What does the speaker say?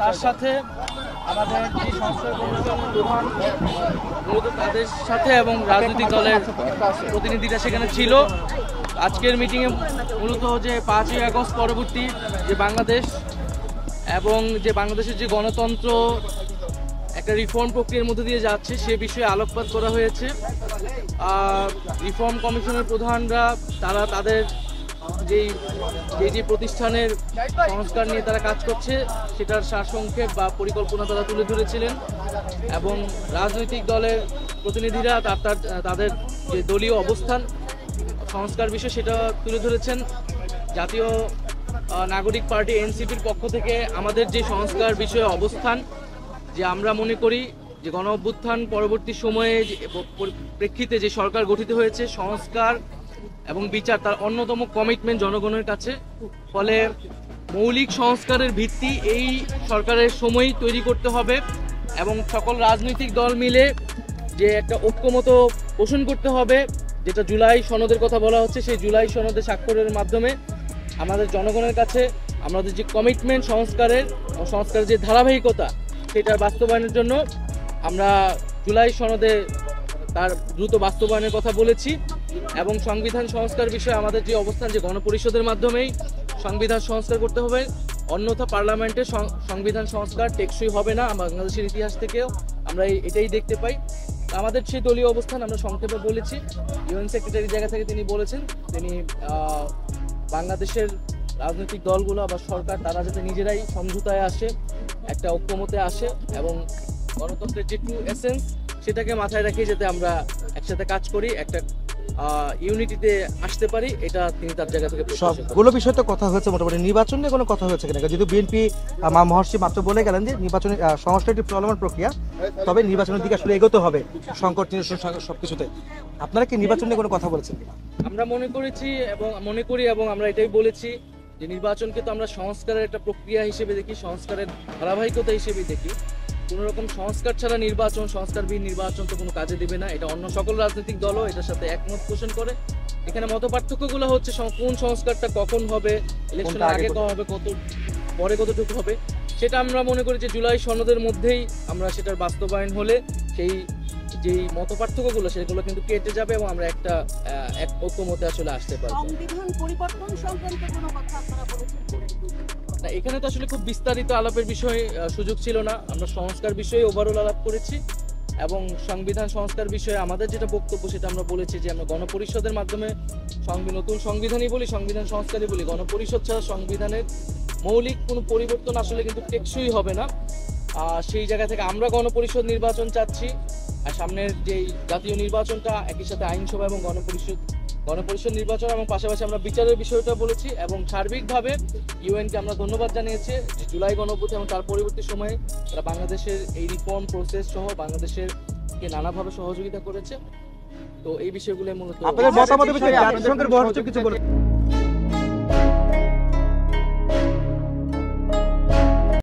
তার সাথে আমাদের যে সংস্কার কমিশন প্রধান মূলত তাদের সাথে এবং রাজনৈতিক দলের প্রতিনিধিরা সেখানে ছিল। আজকের মিটিংয়ে মূলত যে 5ই আগস্ট পরবর্তী যে বাংলাদেশ এবং যে বাংলাদেশের যে গণতন্ত্র একটা রিফর্ম প্রক্রিয়ার মধ্যে দিয়ে যাচ্ছে সে বিষয়ে আলোকপাত করা হয়েছে। রিফর্ম কমিশনের প্রধানরা তারা তাদের যে প্রতিষ্ঠানের সংস্কার নিয়ে তারা কাজ করছে সেটার সারসংক্ষেপ বা পরিকল্পনা তারা তুলে ধরেছিলেন এবং রাজনৈতিক দলের প্রতিনিধিরা তাদের যে দলীয় অবস্থান সংস্কার বিষয় সেটা তুলে ধরেছেন। জাতীয় নাগরিক পার্টি এনসিপির পক্ষ থেকে আমাদের যে সংস্কার বিষয়ে অবস্থান, যে আমরা মনে করি যে গণ অভ্যুত্থান পরবর্তী সময়ে প্রেক্ষিতে যে সরকার গঠিত হয়েছে সংস্কার এবং বিচার তার অন্যতম কমিটমেন্ট জনগণের কাছে। ফলে মৌলিক সংস্কারের ভিত্তি এই সরকারের সময়ই তৈরি করতে হবে এবং সকল রাজনৈতিক দল মিলে যে একটা ঐক্যমত পোষণ করতে হবে, যেটা জুলাই সনদের কথা বলা হচ্ছে। সেই জুলাই সনদে স্বাক্ষরের মাধ্যমে আমাদের জনগণের কাছে আমাদের যে কমিটমেন্ট সংস্কারের যে ধারাবাহিকতা সেটার বাস্তবায়নের জন্য আমরা জুলাই সনদে তার দ্রুত বাস্তবায়নের কথা বলেছি এবং সংবিধান সংস্কার বিষয়ে আমাদের যে অবস্থান যে গণপরিষদের মাধ্যমেই সংবিধান সংস্কার করতে হবে, অন্যথা পার্লামেন্টের সংবিধান সংস্কার টেকসই হবে না। বাংলাদেশের ইতিহাস থেকেও আমরা এটাই দেখতে পাই। আমাদের সেই দলীয় অবস্থান আমরা সংক্ষেপে বলেছি। ইউএন সেক্রেটারির জায়গা থেকে তিনি বলেছেন তিনি বাংলাদেশের রাজনৈতিক দলগুলো বা সরকার তারা যাতে নিজেরাই সমঝোতায় আসে, একটা ঐক্যমতে আসে এবং গণতন্ত্রের যে ট্রু এসেন্স সেটাকে মাথায় রেখে যাতে আমরা একসাথে কাজ করি, একটা ইউনিটিতে আসতে পারি, এটা তিনি তার জায়গা থেকে সবগুলো বিষয় তো কথা হয়েছে। মোটামুটি নির্বাচন নিয়ে কোনো কথা হয়েছে কিনা? যেহেতু বিএনপি মহর্ষি মাত্র বলে গেলেন যে নির্বাচনের সংস্কার একটি চলমান প্রক্রিয়া, তবে নির্বাচনের দিকে আসলে এগোতে হবে সংকট সবকিছুতে। আপনারা কি নির্বাচন নিয়ে কোনো কথা বলেছেন কিনা? আমরা মনে করি এবং আমরা এটাই বলেছি যে নির্বাচনকে তো আমরা সংস্কারের একটা প্রক্রিয়া হিসেবে দেখি, সংস্কারের ধারাবাহিকতা হিসেবে দেখি। কোনো রকম সংস্কার ছাড়া সংস্কারবিহীন নির্বাচন তো কোনো কাজে দেবে না। এটা অন্য সকল রাজনৈতিক দলও এটার সাথে একমত পোষণ করে। এখানে মত পার্থক্যগুলো হচ্ছে কোন সংস্কারটা কখন হবে, ইলেকশনের আগে কখন হবে, পরে কতটুকু হবে, সেটা আমরা মনে করি যে জুলাই সনদের মধ্যেই আমরা সেটার বাস্তবায়ন হলে সেই যেই মত পার্থক্যগুলো সেগুলো কিন্তু কেটে যাবে এবং আমরা একটা ঐক্যমতে আসলে আসতে পারবো। সংবিধান পরিবর্তন সংক্রান্ত কোনো কথা আপনারা বলেছেন? না, এখানে তো আসলে খুব বিস্তারিত আলাপের বিষয়ে সুযোগ ছিল না। আমরা সংস্কার বিষয়ে ওভারঅল আলাপ করেছি এবং সংবিধান সংস্কার বিষয়ে আমাদের যেটা বক্তব্য সেটা আমরা বলেছি যে আমরা গণপরিষদের মাধ্যমে নতুন সংবিধানই বলি, সংবিধান সংস্কারই বলি। গণপরিষদ ছাড়া সংবিধানের মৌলিক কোনো পরিবর্তন আসলে কিন্তু টেকসই হবে না। সেই জায়গা থেকে আমরা গণপরিষদ নির্বাচন চাচ্ছি, আর সামনের যেই জাতীয় নির্বাচনটা একই সাথে আইনসভা এবং গণপরিষদ নির্বাচন এবং পাশাপাশি আমরা বিচারের বিষয়টা বলেছি এবং সার্বিকভাবে ইউএনকে আমরা ধন্যবাদ জানিয়েছি যে জুলাই গণঅভ্যুত্থান এবং তার পরবর্তী সময়ে তারা বাংলাদেশের এই রিফর্ম প্রসেস সহ বাংলাদেশেরকে নানাভাবে সহযোগিতা করেছে। তো এই বিষয়গুলো মূলত আপনাদের মতামতের বিষয়ে জাতিসংঘের কিছু বলে